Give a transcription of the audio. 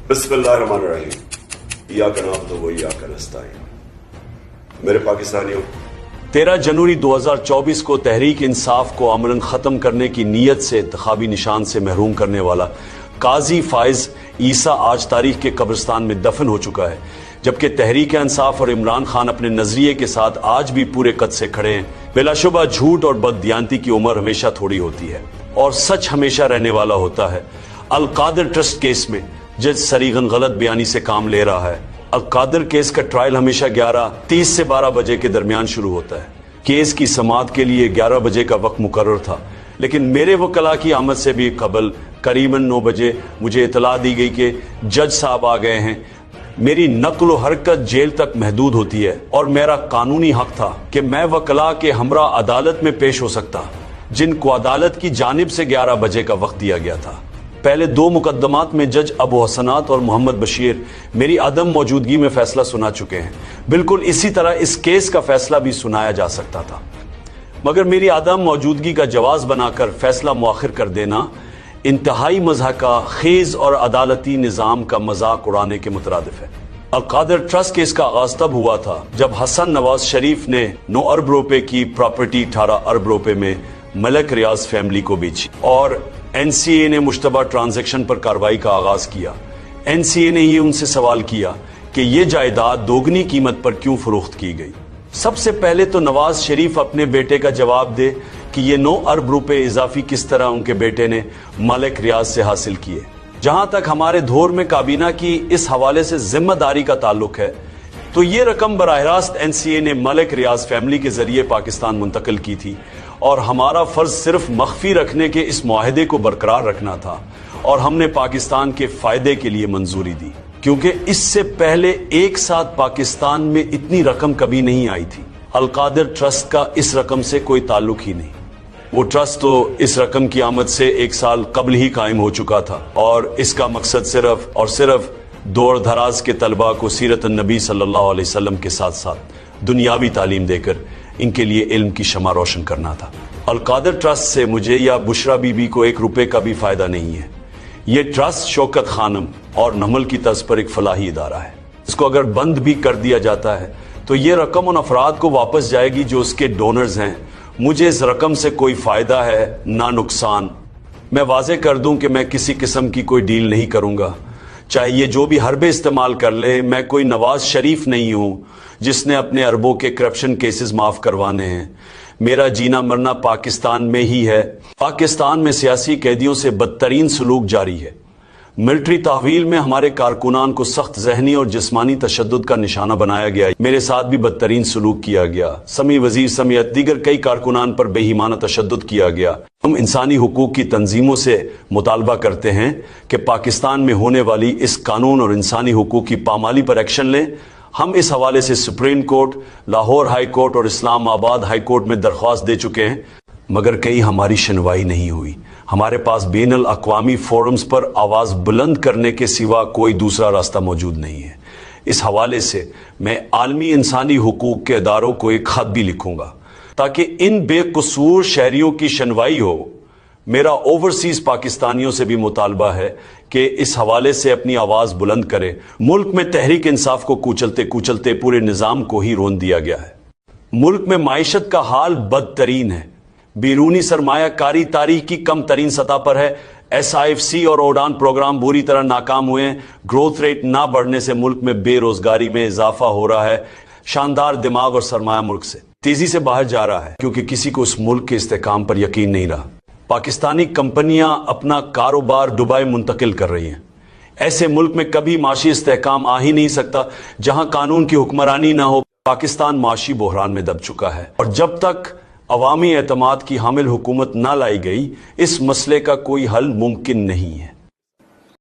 बिस्मिल्लाहिर्रहमानिर्रहीम, इय्याका नअबुदु व इय्याका नस्तईन। मेरे पाकिस्तानियों, 13 जनवरी 2024 को तहरीक इंसाफ को अमलन ख़त्म करने की नीयत से इंतखाबी निशान से महरूम करने वाला काजी फाइज ईसा आज तारीख के कब्रिस्तान में दफन हो चुका है, जबकि तहरीक इंसाफ और इमरान खान अपने नजरिए के साथ आज भी पूरे कद से खड़े हैं। बिलाशुबा झूठ और बददियानती की उम्र हमेशा थोड़ी होती है और सच हमेशा रहने वाला होता है। अल कादिर ट्रस्ट केस में जज सरीगन गलत बयानी से काम ले रहा है। अल कादिर केस का ट्रायल हमेशा 11:30 से 12 बजे के दरमियान शुरू होता है। केस की समाअत के लिए 11 बजे का वक्त मुकर्रर था, लेकिन मेरे वकला की आमद से भी कबल करीबन 9 बजे मुझे इतला दी गई कि जज साहब आ गए हैं। मेरी नक्ल व हरकत जेल तक महदूद होती है और मेरा कानूनी हक था कि मैं वकला के हमरा अदालत में पेश हो सकता, जिनको अदालत की जानिब से 11 बजे का वक्त दिया गया था। पहले 2 मुकदमात में जज अबू हसनात और मोहम्मद बशीर मेरी अदम मौजूदगी में फैसला सुना चुके हैं। बिल्कुल इसी तरह इस केस का फैसला भी सुनाया जा सकता था, मगर मेरी अदम मौजूदगी का जवाज बनाकर फैसला मुआखिर कर देना इंतहाई मज़हका खेज और अदालती निज़ाम का मजाक उड़ाने के मुतरादिफ है। अल कादिर ट्रस्ट केस का आगाज तब हुआ था जब हसन नवाज शरीफ ने 9 अरब रुपए की प्रॉपर्टी 18 अरब रुपए में मलिक रियाज फैमिली को बेची और एनसीए ने मुश्तबा ट्रांजैक्शन पर कार्रवाई का आगाज किया। एनसीए ने ये उनसे सवाल किया कि ये जायदाद दोगुनी कीमत पर क्यों फरोख्त की गई। सबसे पहले तो नवाज शरीफ अपने बेटे का जवाब दे कि ये 9 अरब रुपए इजाफी किस तरह उनके बेटे ने मलिक रियाज से हासिल किए। जहां तक हमारे दौर में काबीना की इस हवाले से जिम्मेदारी का ताल्लुक है, तो ये रकम बराह रास्त एनसीए ने मलिक रियाज फैमिली के जरिए पाकिस्तान मुंतकिल की थी और हमारा फर्ज सिर्फ मख्फी रखने के इस मुआहदे को बरकरार रखना था और हमने पाकिस्तान के फायदे के लिए मंजूरी दी, क्योंकि इससे पहले एक साथ पाकिस्तान में इतनी रकम कभी नहीं आई थी। अल कादिर ट्रस्ट का इस रकम से कोई ताल्लुक ही नहीं। वो ट्रस्ट तो इस रकम की आमद से 1 साल कबल ही कायम हो चुका था और इसका मकसद सिर्फ और सिर्फ दौर दराज के तलबा को सीरत नबी सल्लल्लाहु अलैहि वसल्लम के साथ साथ दुनियावी तालीम देकर इनके लिए इल्म की शमा रोशन करना था। अल कादिर ट्रस्ट से मुझे या बुशरा बीबी को 1 रुपए का भी फायदा नहीं है। ये ट्रस्ट शौकत खानम और नमल की तर्ज पर एक फलाही इदारा है। इसको अगर बंद भी कर दिया जाता है तो ये रकम उन अफराद को वापस जाएगी जो उसके डोनर्स हैं। मुझे इस रकम से कोई फायदा है ना नुकसान। मैं वाजे कर दूं कि मैं किसी किस्म की कोई डील नहीं करूंगा, चाहे ये जो भी हरबे इस्तेमाल कर ले। मैं कोई नवाज शरीफ नहीं हूं जिसने अपने अरबों के करप्शन केसेस माफ करवाने हैं। मेरा जीना मरना पाकिस्तान में ही है। पाकिस्तान में सियासी कैदियों से बदतरीन सलूक जारी है। मिलिट्री तहवील में हमारे कारकुनान को सख्त जहनी और जिस्मानी तशद्दुद का निशाना बनाया गया। मेरे साथ भी बदतरीन सलूक किया गया। समी वजीर समेत दीगर कई कारकुनान पर बेईमाना तशद्दुद किया गया। हम इंसानी हुकूक की तंजीमों से मुतालबा करते हैं कि पाकिस्तान में होने वाली इस कानून और इंसानी हुकूक की पामाली पर एक्शन लें। हम इस हवाले से supreme court, Lahore high court और इस्लामाबाद हाई कोर्ट में दरख्वास्त दे चुके हैं, मगर कहीं हमारी सुनवाई नहीं हुई। हमारे पास बैनुल अक़वामी फोरम्स पर आवाज बुलंद करने के सिवा कोई दूसरा रास्ता मौजूद नहीं है। इस हवाले से मैं आलमी इंसानी हुकूक के इदारों को एक खत भी लिखूंगा ताकि इन बेकसूर शहरियों की सुनवाई हो। मेरा ओवरसीज पाकिस्तानियों से भी मुतालबा है कि इस हवाले से अपनी आवाज बुलंद करें। मुल्क में तहरीक इंसाफ को कुचलते कुचलते पूरे निजाम को ही रोन दिया गया है। मुल्क में माइशत का हाल बदतरीन है। बैरूनी सरमायाकारी तारीख की कम तरीन सतह पर है। SIFC और उड़ान प्रोग्राम बुरी तरह नाकाम हुए हैं। ग्रोथ रेट ना बढ़ने से मुल्क में बेरोजगारी में इजाफा हो रहा है। शानदार दिमाग और सरमाया मुल्क से तेजी से बाहर जा रहा है, क्योंकि किसी को उस मुल्क के इस्तेकाम पर यकीन नहीं रहा। पाकिस्तानी कंपनियां अपना कारोबार दुबई मुंतकिल कर रही हैं। ऐसे मुल्क में कभी माशी इस्तेकाम आ ही नहीं सकता जहां कानून की हुक्मरानी ना हो। पाकिस्तान माशी बहरान में दब चुका है और जब तक अवामी एतमाद की हामिल हुकूमत ना लाई गई, इस मसले का कोई हल मुमकिन नहीं है।